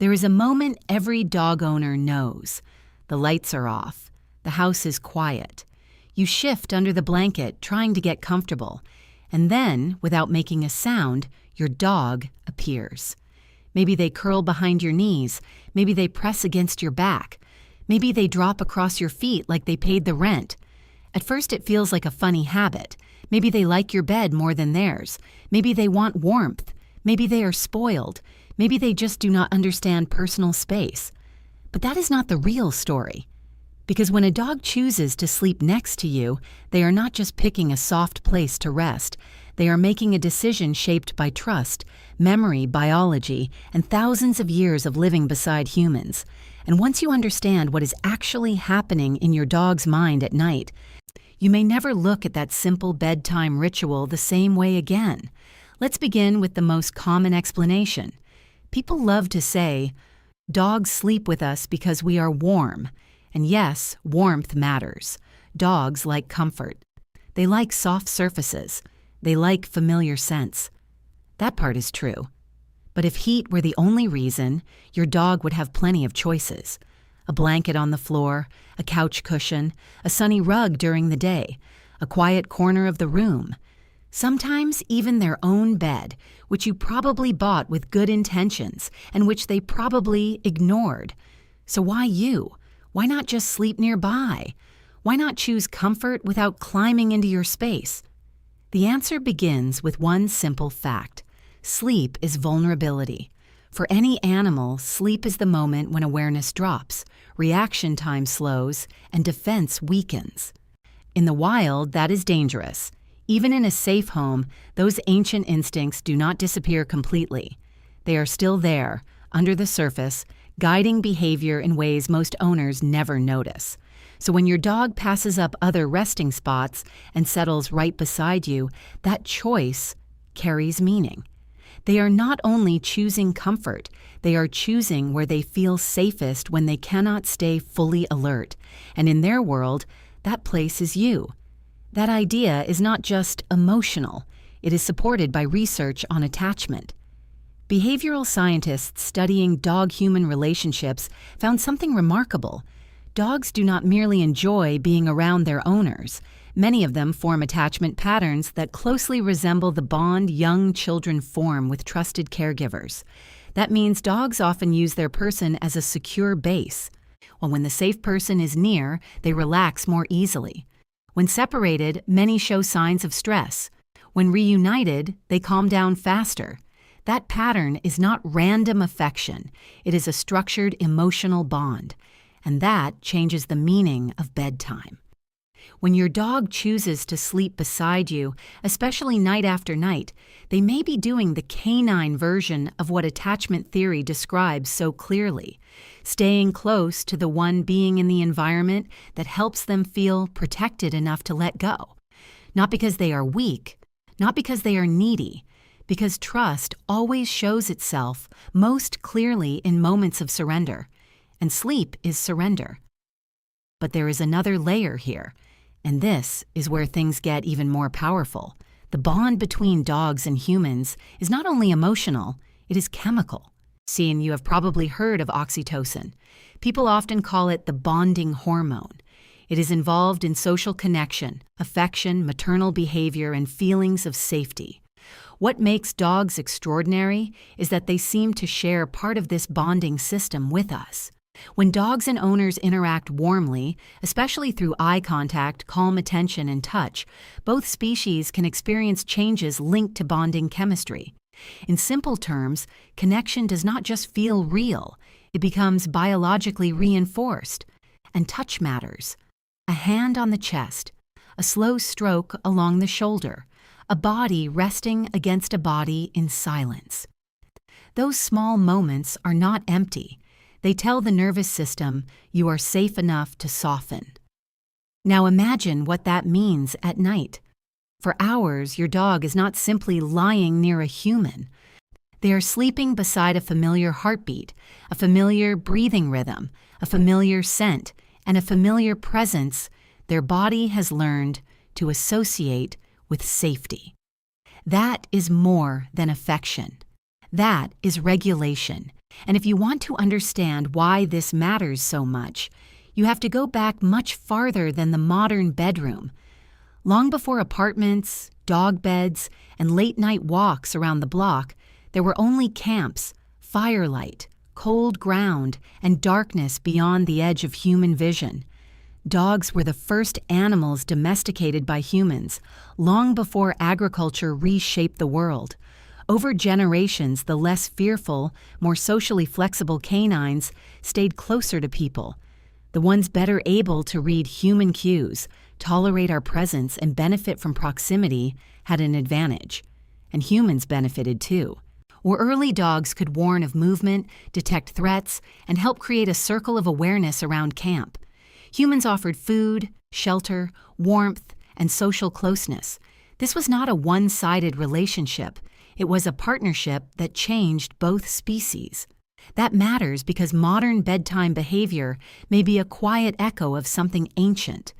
There is a moment every dog owner knows. The lights are off. The house is quiet. You shift under the blanket, trying to get comfortable. And then, without making a sound, your dog appears. Maybe they curl behind your knees. Maybe they press against your back. Maybe they drop across your feet like they paid the rent. At first it feels like a funny habit. Maybe they like your bed more than theirs. Maybe they want warmth. Maybe they are spoiled. Maybe they just do not understand personal space. But that is not the real story. Because when a dog chooses to sleep next to you, they are not just picking a soft place to rest. They are making a decision shaped by trust, memory, biology, and thousands of years of living beside humans. And once you understand what is actually happening in your dog's mind at night, you may never look at that simple bedtime ritual the same way again. Let's begin with the most common explanation. People love to say, "Dogs sleep with us because we are warm." And yes, warmth matters. Dogs like comfort. They like soft surfaces. They like familiar scents. That part is true. But if heat were the only reason, your dog would have plenty of choices. A blanket on the floor, a couch cushion, a sunny rug during the day, a quiet corner of the room. Sometimes even their own bed, which you probably bought with good intentions and which they probably ignored. So why you? Why not just sleep nearby? Why not choose comfort without climbing into your space? The answer begins with one simple fact. Sleep is vulnerability. For any animal, sleep is the moment when awareness drops, reaction time slows, and defense weakens. In the wild, that is dangerous. Even in a safe home, those ancient instincts do not disappear completely. They are still there, under the surface, guiding behavior in ways most owners never notice. So when your dog passes up other resting spots and settles right beside you, that choice carries meaning. They are not only choosing comfort, they are choosing where they feel safest when they cannot stay fully alert. And in their world, that place is you. That idea is not just emotional, it is supported by research on attachment. Behavioral scientists studying dog-human relationships found something remarkable. Dogs do not merely enjoy being around their owners. Many of them form attachment patterns that closely resemble the bond young children form with trusted caregivers. That means dogs often use their person as a secure base. While when the safe person is near, they relax more easily. When separated, many show signs of stress. When reunited, they calm down faster. That pattern is not random affection. It is a structured emotional bond. And that changes the meaning of bedtime. When your dog chooses to sleep beside you, especially night after night, they may be doing the canine version of what attachment theory describes so clearly, staying close to the one being in the environment that helps them feel protected enough to let go. Not because they are weak, not because they are needy, because trust always shows itself most clearly in moments of surrender, and sleep is surrender. But there is another layer here. And this is where things get even more powerful. The bond between dogs and humans is not only emotional, it is chemical. See, and you have probably heard of oxytocin. People often call it the bonding hormone. It is involved in social connection, affection, maternal behavior, and feelings of safety. What makes dogs extraordinary is that they seem to share part of this bonding system with us. When dogs and owners interact warmly, especially through eye contact, calm attention, and touch, both species can experience changes linked to bonding chemistry. In simple terms, connection does not just feel real, it becomes biologically reinforced. And touch matters. A hand on the chest, a slow stroke along the shoulder, a body resting against a body in silence. Those small moments are not empty. They tell the nervous system you are safe enough to soften. Now imagine what that means at night. For hours, your dog is not simply lying near a human. They are sleeping beside a familiar heartbeat, a familiar breathing rhythm, a familiar scent, and a familiar presence their body has learned to associate with safety. That is more than affection. That is regulation. And if you want to understand why this matters so much, you have to go back much farther than the modern bedroom. Long before apartments, dog beds, and late-night walks around the block, there were only camps, firelight, cold ground, and darkness beyond the edge of human vision. Dogs were the first animals domesticated by humans, long before agriculture reshaped the world. Over generations, the less fearful, more socially flexible canines stayed closer to people. The ones better able to read human cues, tolerate our presence, and benefit from proximity had an advantage. And humans benefited too. Where early dogs could warn of movement, detect threats, and help create a circle of awareness around camp. Humans offered food, shelter, warmth, and social closeness. This was not a one-sided relationship. It was a partnership that changed both species. That matters because modern bedtime behavior may be a quiet echo of something ancient.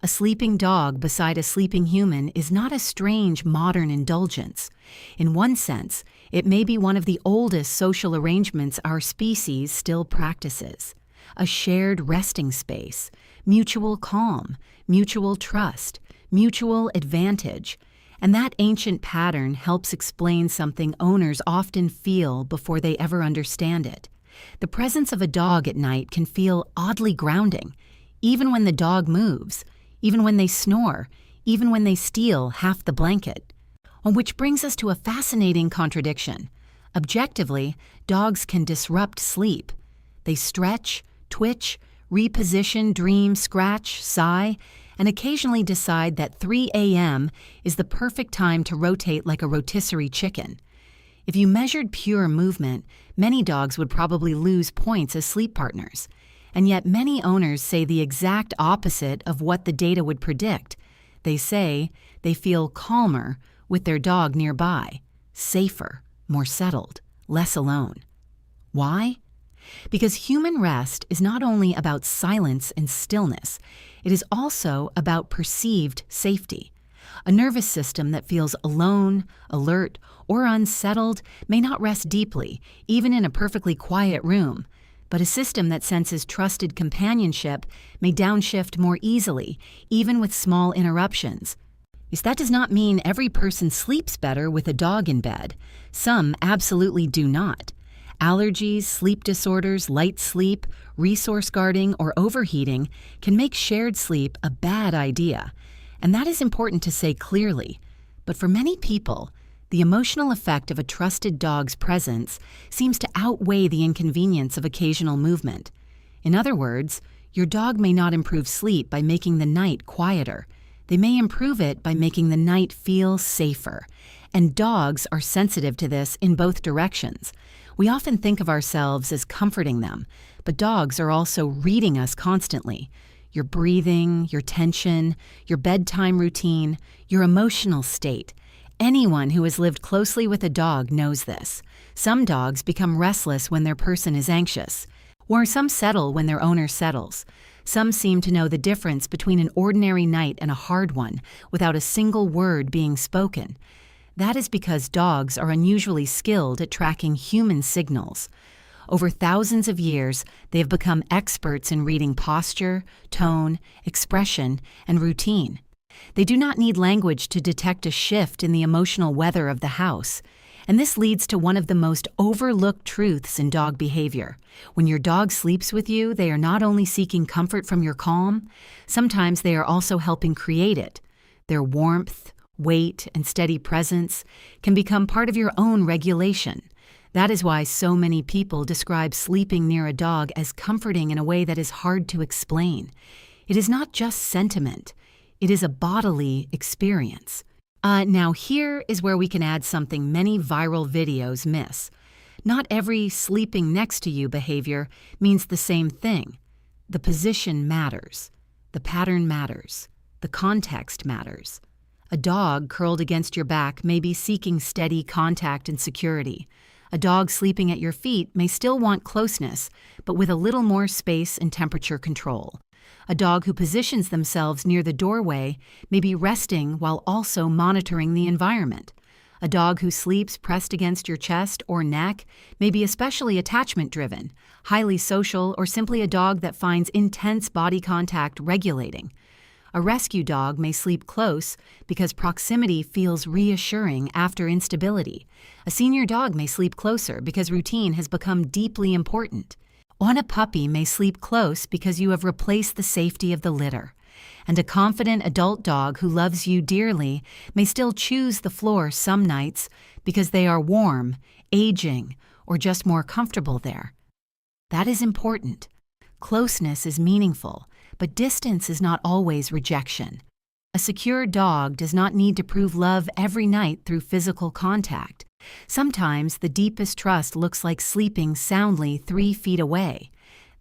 A sleeping dog beside a sleeping human is not a strange modern indulgence. In one sense, it may be one of the oldest social arrangements our species still practices. A shared resting space, mutual calm, mutual trust, mutual advantage. And that ancient pattern helps explain something owners often feel before they ever understand it. The presence of a dog at night can feel oddly grounding, even when the dog moves, even when they snore, even when they steal half the blanket. Which brings us to a fascinating contradiction. Objectively, dogs can disrupt sleep. They stretch, twitch, reposition, dream, scratch, sigh, and occasionally decide that 3 a.m. is the perfect time to rotate like a rotisserie chicken. If you measured pure movement, many dogs would probably lose points as sleep partners. And yet many owners say the exact opposite of what the data would predict. They say they feel calmer with their dog nearby, safer, more settled, less alone. Why? Because human rest is not only about silence and stillness, it is also about perceived safety. A nervous system that feels alone, alert, or unsettled may not rest deeply, even in a perfectly quiet room. But a system that senses trusted companionship may downshift more easily, even with small interruptions. Yes, that does not mean every person sleeps better with a dog in bed. Some absolutely do not. Allergies, sleep disorders, light sleep, resource guarding, or overheating can make shared sleep a bad idea. And that is important to say clearly. But for many people, the emotional effect of a trusted dog's presence seems to outweigh the inconvenience of occasional movement. In other words, your dog may not improve sleep by making the night quieter. They may improve it by making the night feel safer. And dogs are sensitive to this in both directions. We often think of ourselves as comforting them, but dogs are also reading us constantly. Your breathing, your tension, your bedtime routine, your emotional state. Anyone who has lived closely with a dog knows this. Some dogs become restless when their person is anxious, or some settle when their owner settles. Some seem to know the difference between an ordinary night and a hard one without a single word being spoken. That is because dogs are unusually skilled at tracking human signals. Over thousands of years, they have become experts in reading posture, tone, expression, and routine. They do not need language to detect a shift in the emotional weather of the house. And this leads to one of the most overlooked truths in dog behavior. When your dog sleeps with you, they are not only seeking comfort from your calm, sometimes they are also helping create it. Their warmth, weight, and steady presence can become part of your own regulation. That is why so many people describe sleeping near a dog as comforting in a way that is hard to explain. It is not just sentiment. It is a bodily experience. Now here is where we can add something many viral videos miss. Not every sleeping next to you behavior means the same thing. The position matters. The pattern matters. The context matters. A dog curled against your back may be seeking steady contact and security. A dog sleeping at your feet may still want closeness, but with a little more space and temperature control. A dog who positions themselves near the doorway may be resting while also monitoring the environment. A dog who sleeps pressed against your chest or neck may be especially attachment-driven, highly social, or simply a dog that finds intense body contact regulating. A rescue dog may sleep close because proximity feels reassuring after instability. A senior dog may sleep closer because routine has become deeply important. A puppy may sleep close because you have replaced the safety of the litter. And a confident adult dog who loves you dearly may still choose the floor some nights because they are warm, aging, or just more comfortable there. That is important. Closeness is meaningful, but distance is not always rejection. A secure dog does not need to prove love every night through physical contact. Sometimes the deepest trust looks like sleeping soundly 3 feet away.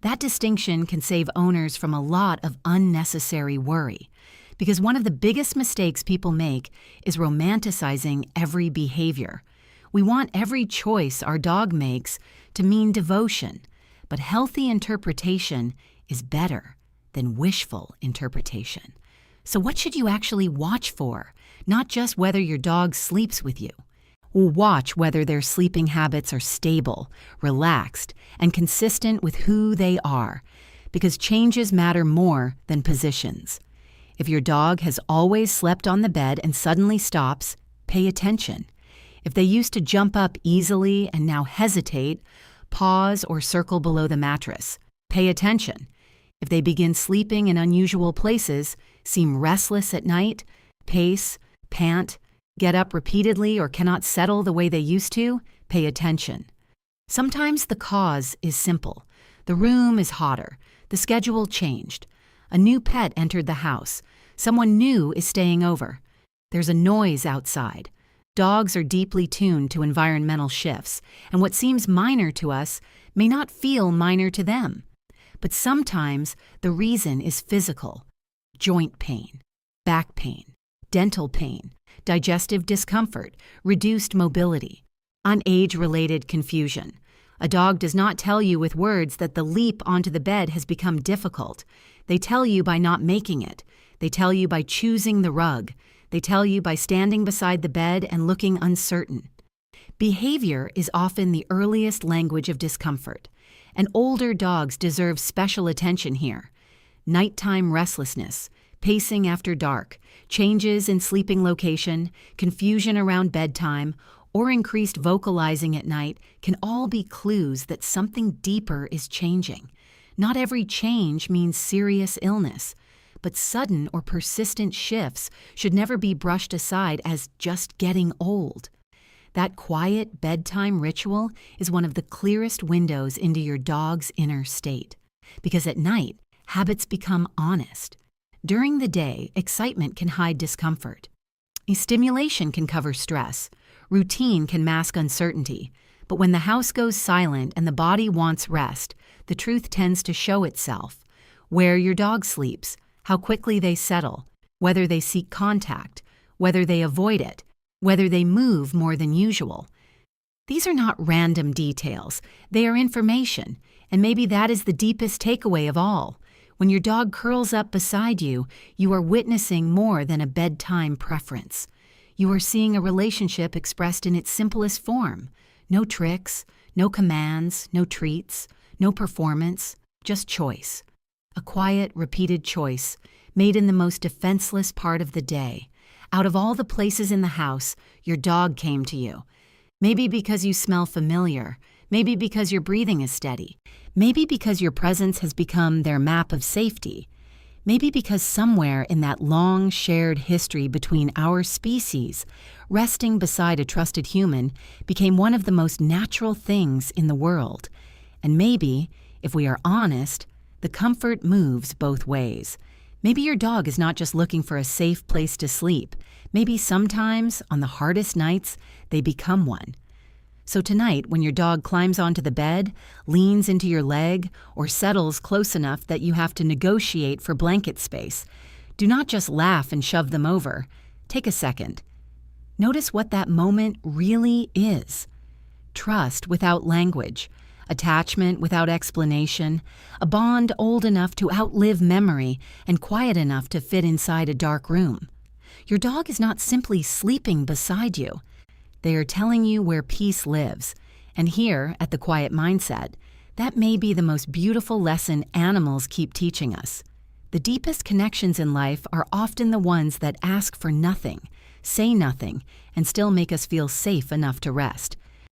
That distinction can save owners from a lot of unnecessary worry, because one of the biggest mistakes people make is romanticizing every behavior. We want every choice our dog makes to mean devotion, but healthy interpretation is better than wishful interpretation. So what should you actually watch for? Not just whether your dog sleeps with you. Watch whether their sleeping habits are stable, relaxed, and consistent with who they are, because changes matter more than positions. If your dog has always slept on the bed and suddenly stops, pay attention. If they used to jump up easily and now hesitate, pause or circle below the mattress, pay attention. If they begin sleeping in unusual places, seem restless at night, pace, pant, get up repeatedly, or cannot settle the way they used to, pay attention. Sometimes the cause is simple. The room is hotter. The schedule changed. A new pet entered the house. Someone new is staying over. There's a noise outside. Dogs are deeply tuned to environmental shifts, and what seems minor to us may not feel minor to them. But sometimes the reason is physical. Joint pain, back pain, dental pain, digestive discomfort, reduced mobility, age-related confusion. A dog does not tell you with words that the leap onto the bed has become difficult. They tell you by not making it. They tell you by choosing the rug. They tell you by standing beside the bed and looking uncertain. Behavior is often the earliest language of discomfort, and older dogs deserve special attention here. Nighttime restlessness, pacing after dark, changes in sleeping location, confusion around bedtime, or increased vocalizing at night can all be clues that something deeper is changing. Not every change means serious illness, but sudden or persistent shifts should never be brushed aside as just getting old. That quiet bedtime ritual is one of the clearest windows into your dog's inner state, because at night, habits become honest. During the day, excitement can hide discomfort. Stimulation can cover stress. Routine can mask uncertainty. But when the house goes silent and the body wants rest, the truth tends to show itself. Where your dog sleeps, how quickly they settle, whether they seek contact, whether they avoid it, whether they move more than usual. These are not random details. They are information, and maybe that is the deepest takeaway of all. When your dog curls up beside you, you are witnessing more than a bedtime preference. You are seeing a relationship expressed in its simplest form. No tricks, no commands, no treats, no performance, just choice. A quiet, repeated choice, made in the most defenseless part of the day. Out of all the places in the house, your dog came to you. Maybe because you smell familiar, maybe because your breathing is steady, maybe because your presence has become their map of safety, maybe because somewhere in that long shared history between our species, resting beside a trusted human became one of the most natural things in the world. And maybe, if we are honest, the comfort moves both ways. Maybe your dog is not just looking for a safe place to sleep. Maybe sometimes, on the hardest nights, they become one. So tonight, when your dog climbs onto the bed, leans into your leg, or settles close enough that you have to negotiate for blanket space, do not just laugh and shove them over. Take a second. Notice what that moment really is. Trust without language, attachment without explanation, a bond old enough to outlive memory and quiet enough to fit inside a dark room. Your dog is not simply sleeping beside you. They are telling you where peace lives. And here, at the Quiet Mindset, that may be the most beautiful lesson animals keep teaching us. The deepest connections in life are often the ones that ask for nothing, say nothing, and still make us feel safe enough to rest.